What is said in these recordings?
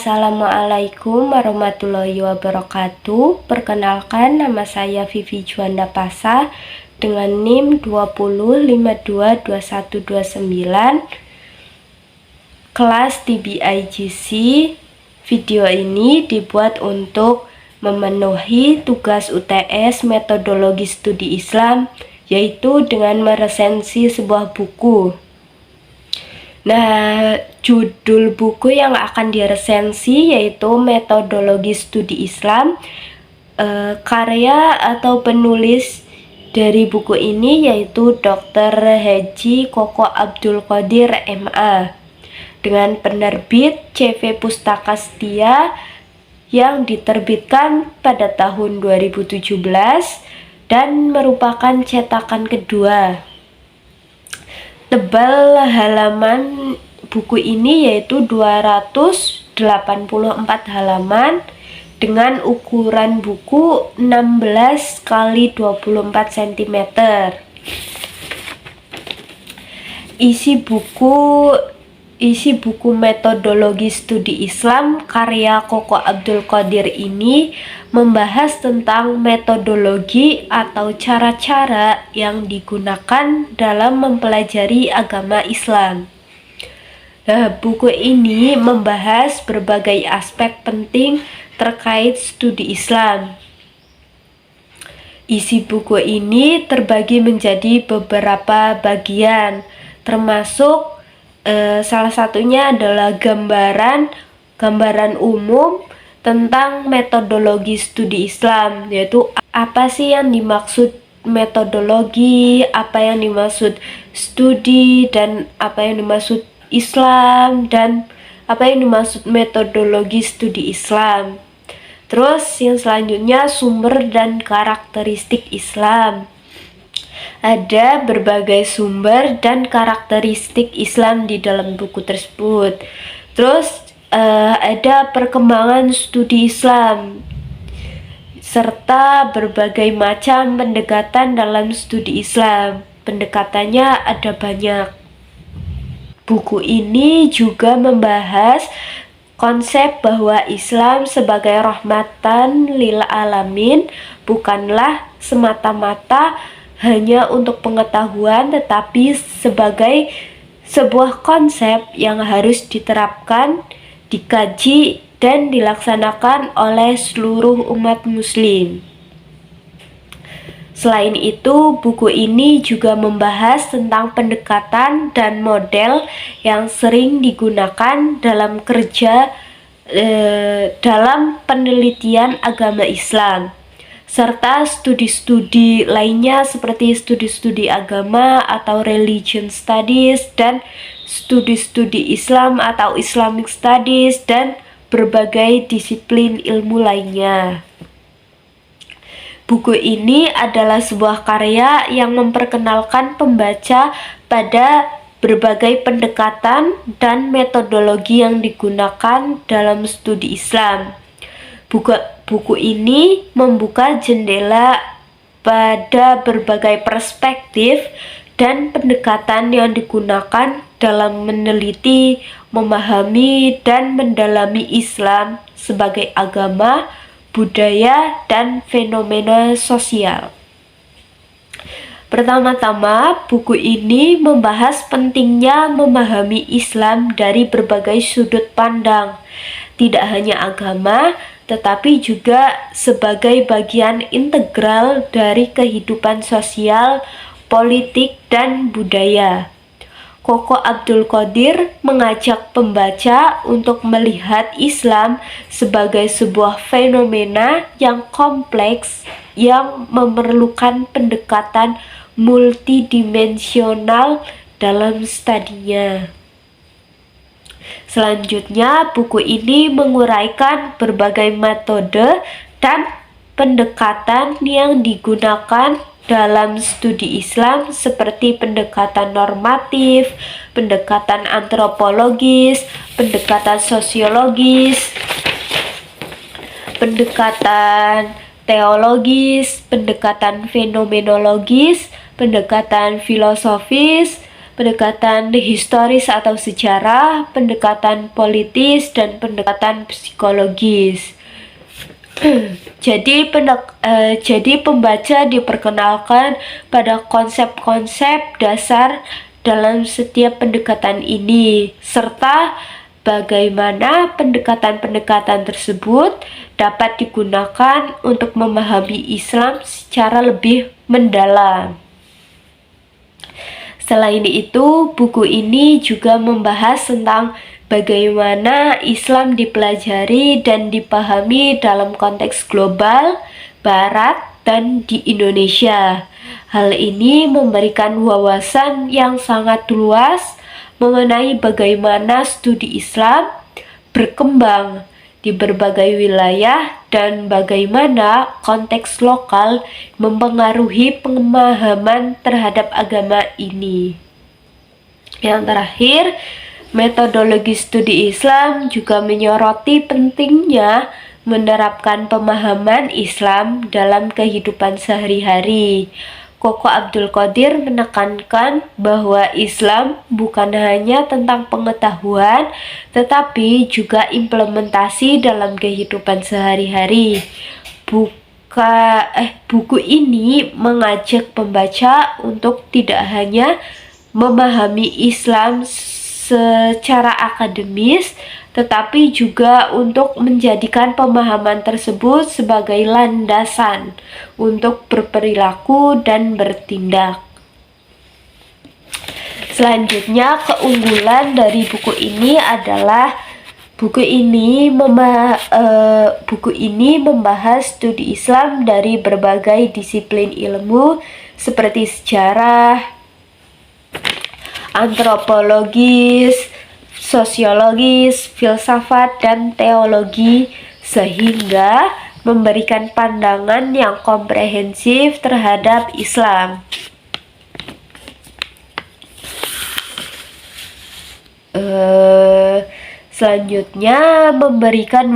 Assalamualaikum warahmatullahi wabarakatuh. Perkenalkan, nama saya Vivi Juanda Pasa dengan NIM 20522129 kelas TBIGC. Video ini dibuat untuk memenuhi tugas UTS metodologi studi Islam, yaitu dengan meresensi sebuah buku. Nah, judul buku yang akan diresensi yaitu Metodologi Studi Islam. Karya atau penulis dari buku ini yaitu Dr. Haji Koko Abdul Qodir MA, dengan penerbit CV Pustaka Setia yang diterbitkan pada tahun 2017 dan merupakan cetakan kedua. Tebal halaman buku ini yaitu 284 halaman dengan ukuran buku 16 x 24 cm. Isi buku Metodologi Studi Islam karya Koko Abdul Qodir ini membahas tentang metodologi atau cara-cara yang digunakan dalam mempelajari agama Islam. Nah, buku ini membahas berbagai aspek penting terkait studi Islam. Isi buku ini terbagi menjadi beberapa bagian, termasuk salah satunya adalah gambaran umum tentang metodologi studi Islam, yaitu apa sih yang dimaksud metodologi, apa yang dimaksud studi, dan apa yang dimaksud Islam, dan apa yang dimaksud metodologi studi Islam. Terus yang selanjutnya sumber dan karakteristik Islam. Ada berbagai sumber dan karakteristik Islam di dalam buku tersebut. Terus ada perkembangan studi Islam serta berbagai macam pendekatan dalam studi Islam. Pendekatannya ada banyak. Buku ini juga membahas konsep bahwa Islam sebagai rahmatan lil alamin bukanlah semata-mata hanya untuk pengetahuan, tetapi sebagai sebuah konsep yang harus diterapkan, dikaji, dan dilaksanakan oleh seluruh umat muslim. Selain itu, buku ini juga membahas tentang pendekatan dan model yang sering digunakan dalam dalam penelitian agama Islam, serta studi-studi lainnya seperti studi-studi agama atau religion studies, dan studi-studi Islam atau Islamic studies, dan berbagai disiplin ilmu lainnya. Buku ini adalah sebuah karya yang memperkenalkan pembaca pada berbagai pendekatan dan metodologi yang digunakan dalam studi Islam. Buku ini membuka jendela pada berbagai perspektif dan pendekatan yang digunakan dalam meneliti, memahami, dan mendalami Islam sebagai agama, budaya, dan fenomena sosial. Pertama-tama, buku ini membahas pentingnya memahami Islam dari berbagai sudut pandang, tidak hanya agama, tetapi juga sebagai bagian integral dari kehidupan sosial, politik, dan budaya. Koko Abdul Qodir mengajak pembaca untuk melihat Islam sebagai sebuah fenomena yang kompleks yang memerlukan pendekatan multidimensional dalam studinya. Selanjutnya, buku ini menguraikan berbagai metode dan pendekatan yang digunakan dalam studi Islam seperti pendekatan normatif, pendekatan antropologis, pendekatan sosiologis, pendekatan teologis, pendekatan fenomenologis, pendekatan filosofis, pendekatan historis atau sejarah, pendekatan politis, dan pendekatan psikologis. Jadi pembaca diperkenalkan pada konsep-konsep dasar dalam setiap pendekatan ini, serta bagaimana pendekatan-pendekatan tersebut dapat digunakan untuk memahami Islam secara lebih mendalam. Selain itu, buku ini juga membahas tentang bagaimana Islam dipelajari dan dipahami dalam konteks global, barat, dan di Indonesia. Hal ini memberikan wawasan yang sangat luas mengenai bagaimana studi Islam berkembang di berbagai wilayah dan bagaimana konteks lokal mempengaruhi pemahaman terhadap agama ini. Yang terakhir, metodologi studi Islam juga menyoroti pentingnya menerapkan pemahaman Islam dalam kehidupan sehari-hari. Koko Abdul Qadir menekankan bahwa Islam bukan hanya tentang pengetahuan, tetapi juga implementasi dalam kehidupan sehari-hari. Buku ini mengajak pembaca untuk tidak hanya memahami Islam secara akademis, tetapi juga untuk menjadikan pemahaman tersebut sebagai landasan untuk berperilaku dan bertindak. Selanjutnya, keunggulan dari buku ini adalah buku ini membahas studi Islam dari berbagai disiplin ilmu seperti sejarah, antropologis, sosiologis, filsafat, dan teologi, sehingga memberikan pandangan yang komprehensif terhadap Islam. Selanjutnya memberikan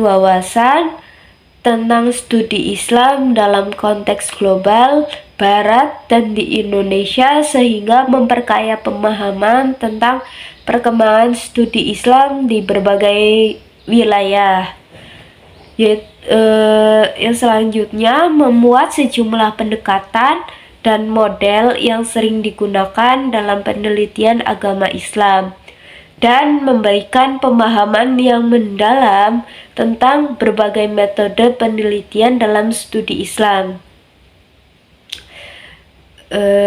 wawasan tentang studi Islam dalam konteks global, barat, dan di Indonesia, sehingga memperkaya pemahaman tentang perkembangan studi Islam di berbagai wilayah. Yang selanjutnya memuat sejumlah pendekatan dan model yang sering digunakan dalam penelitian agama Islam, dan memberikan pemahaman yang mendalam tentang berbagai metode penelitian dalam studi Islam.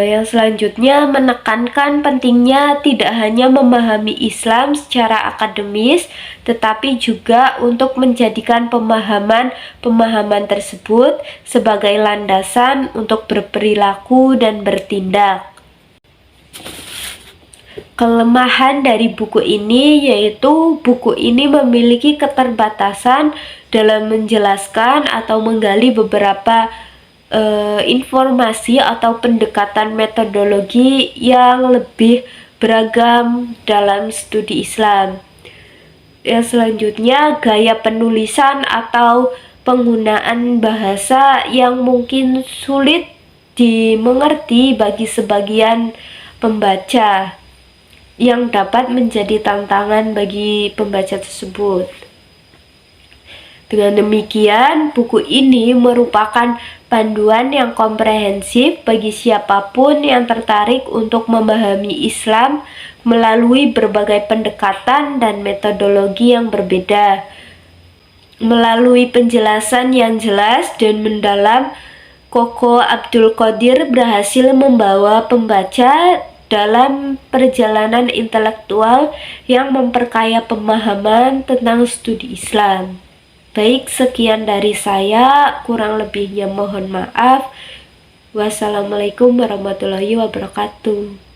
Yang selanjutnya menekankan pentingnya tidak hanya memahami Islam secara akademis, tetapi juga untuk menjadikan pemahaman tersebut sebagai landasan untuk berperilaku dan bertindak. Kelemahan dari buku ini yaitu buku ini memiliki keterbatasan dalam menjelaskan atau menggali beberapa informasi atau pendekatan metodologi yang lebih beragam dalam studi Islam. Yang selanjutnya, gaya penulisan atau penggunaan bahasa yang mungkin sulit dimengerti bagi sebagian pembaca, yang dapat menjadi tantangan bagi pembaca tersebut. Dengan demikian, buku ini merupakan panduan yang komprehensif bagi siapapun yang tertarik untuk memahami Islam melalui berbagai pendekatan dan metodologi yang berbeda. Melalui penjelasan yang jelas dan mendalam, Koko Abdul Qadir berhasil membawa pembaca dalam perjalanan intelektual yang memperkaya pemahaman tentang studi Islam. Baik, sekian dari saya, kurang lebihnya mohon maaf. Wassalamualaikum warahmatullahi wabarakatuh.